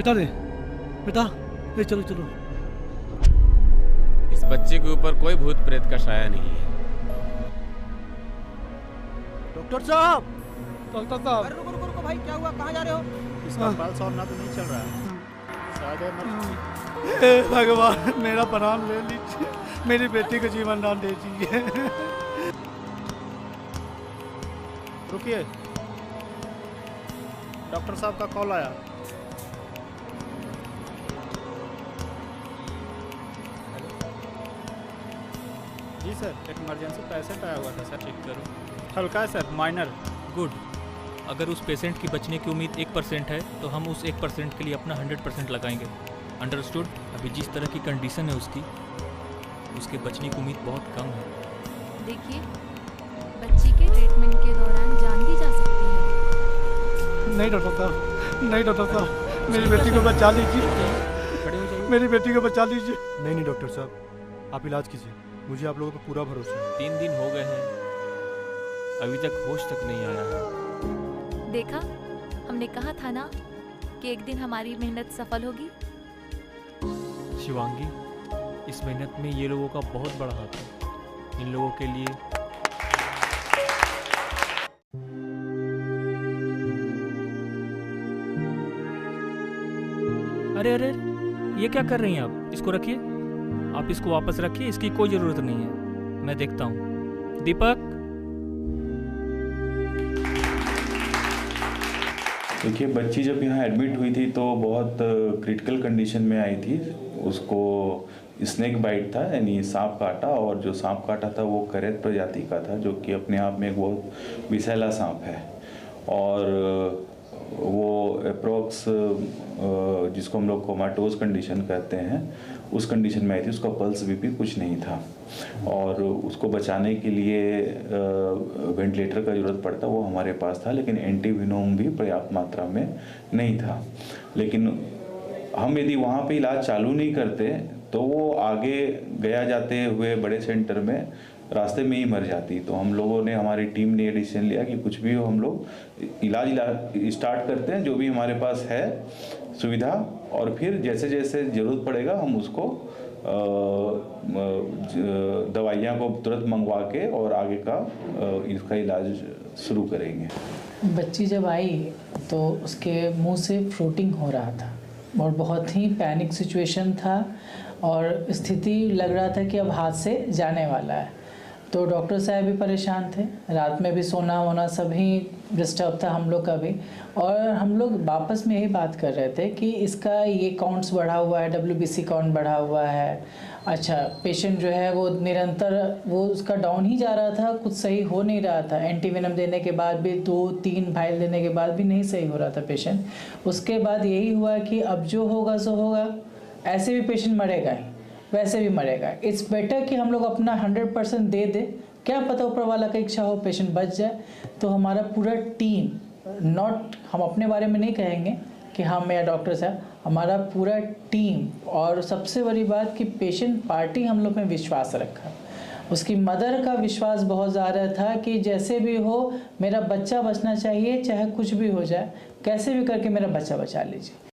बेटा रे, बेटा ले चलो चलो। इस बच्चे के ऊपर कोई भूत प्रेत का साया नहीं है। डॉक्टर साहब, डॉक्टर साहब। अरे रुको रुको रुको भाई, क्या हुआ, कहाँ जा रहे हो? इसका पल्स और ना तो नहीं चल रहा है, शायद मर। हे भगवान, मेरा प्राण ले लीजिए, मेरी बेटी को जीवन दान दे दीजिए। रुकिए, डॉक्टर साहब का कॉल आया। जी सर, एक इमरजेंसी पेशेंट आया हुआ था सर। चेक करो। हल्का है सर, माइनर। गुड। अगर उस पेशेंट की बचने की उम्मीद 1% है तो हम उस 1% के लिए अपना 100% लगाएंगे। अंडरस्टूड? अभी जिस तरह की कंडीशन है उसके बचने की उम्मीद बहुत कम है। देखिए, बच्ची के ट्रीटमेंट के दौरान जान दी जा सकती है। नहीं डॉक्टर साहब, नहीं डॉक्टर साहब, मेरी बेटी को बचा लीजिए, खड़े हो जाइए। मेरी बेटी को बचा लीजिए। नहीं नहीं डॉक्टर साहब, आप इलाज कीजिए, मुझे आप लोगों पर पूरा भरोसा है। 3 दिन हो गए हैं, अभी तक होश तक नहीं आया है। देखा, हमने कहा था ना कि एक दिन हमारी मेहनत सफल होगी। शिवांगी, इस मेहनत में ये लोगों का बहुत बड़ा हाथ है। इन लोगों के लिए अरे अरे, ये क्या कर रही हैं आप? इसको रखिए, आप इसको वापस रखिए, इसकी कोई ज़रूरत नहीं है, मैं देखता हूँ। दीपक। देखिए, बच्ची जब यहाँ एडमिट हुई थी तो बहुत क्रिटिकल कंडीशन में आई थी। उसको स्नेक बाइट था, यानी सांप काटा, और जो सांप काटा था वो करेत प्रजाति का था, जो कि अपने आप में एक बहुत विषैला सांप है। और वो अप्रोक्स जिसको हम लोग कोमाटोज कंडीशन कहते हैं, उस कंडीशन में आई थी। उसका पल्स बीपी कुछ नहीं था, और उसको बचाने के लिए वेंटिलेटर का ज़रूरत पड़ता, वो हमारे पास था, लेकिन एंटीवेनोम भी पर्याप्त मात्रा में नहीं था। लेकिन हम यदि वहाँ पे इलाज चालू नहीं करते तो वो आगे गया जाते हुए बड़े सेंटर में रास्ते में ही मर जाती। तो हम लोगों ने, हमारी टीम ने ये डिसीजन लिया कि कुछ भी हो, हम लोग इलाज स्टार्ट करते हैं, जो भी हमारे पास है सुविधा, और फिर जैसे जैसे ज़रूरत पड़ेगा हम उसको दवाइयाँ को तुरंत मंगवा के और आगे का इसका इलाज शुरू करेंगे। बच्ची जब आई तो उसके मुंह से फ्रूटिंग हो रहा था और बहुत ही पैनिक सिचुएशन था, और स्थिति लग रहा था कि अब हाथ से जाने वाला है। तो डॉक्टर साहब भी परेशान थे, रात में भी सोना वोना सभी डिस्टर्ब था हम लोग का भी। और हम लोग वापस में यही बात कर रहे थे कि इसका ये काउंट्स बढ़ा हुआ है, WBC काउंट बढ़ा हुआ है। अच्छा, पेशेंट जो है वो निरंतर वो उसका डाउन ही जा रहा था, कुछ सही हो नहीं रहा था। एंटीवेनम देने के बाद भी 2-3 वाइल देने के बाद भी नहीं सही हो रहा था पेशेंट। उसके बाद यही हुआ कि अब जो होगा सो होगा, ऐसे भी पेशेंट मरेगा ही, वैसे भी मरेगा। इट्स बेटर कि हम लोग अपना 100% दे दें, क्या पता ऊपर वाला का इच्छा हो पेशेंट बच जाए। तो हमारा पूरा टीम, नॉट हम अपने बारे में नहीं कहेंगे कि हम या डॉक्टर साहब, हमारा पूरा टीम, और सबसे बड़ी बात कि पेशेंट पार्टी हम लोग में विश्वास रखा। उसकी मदर का विश्वास बहुत ज़्यादा था कि जैसे भी हो मेरा बच्चा बचना चाहिए, चाहे कुछ भी हो जाए, कैसे भी करके मेरा बच्चा बचा लीजिए।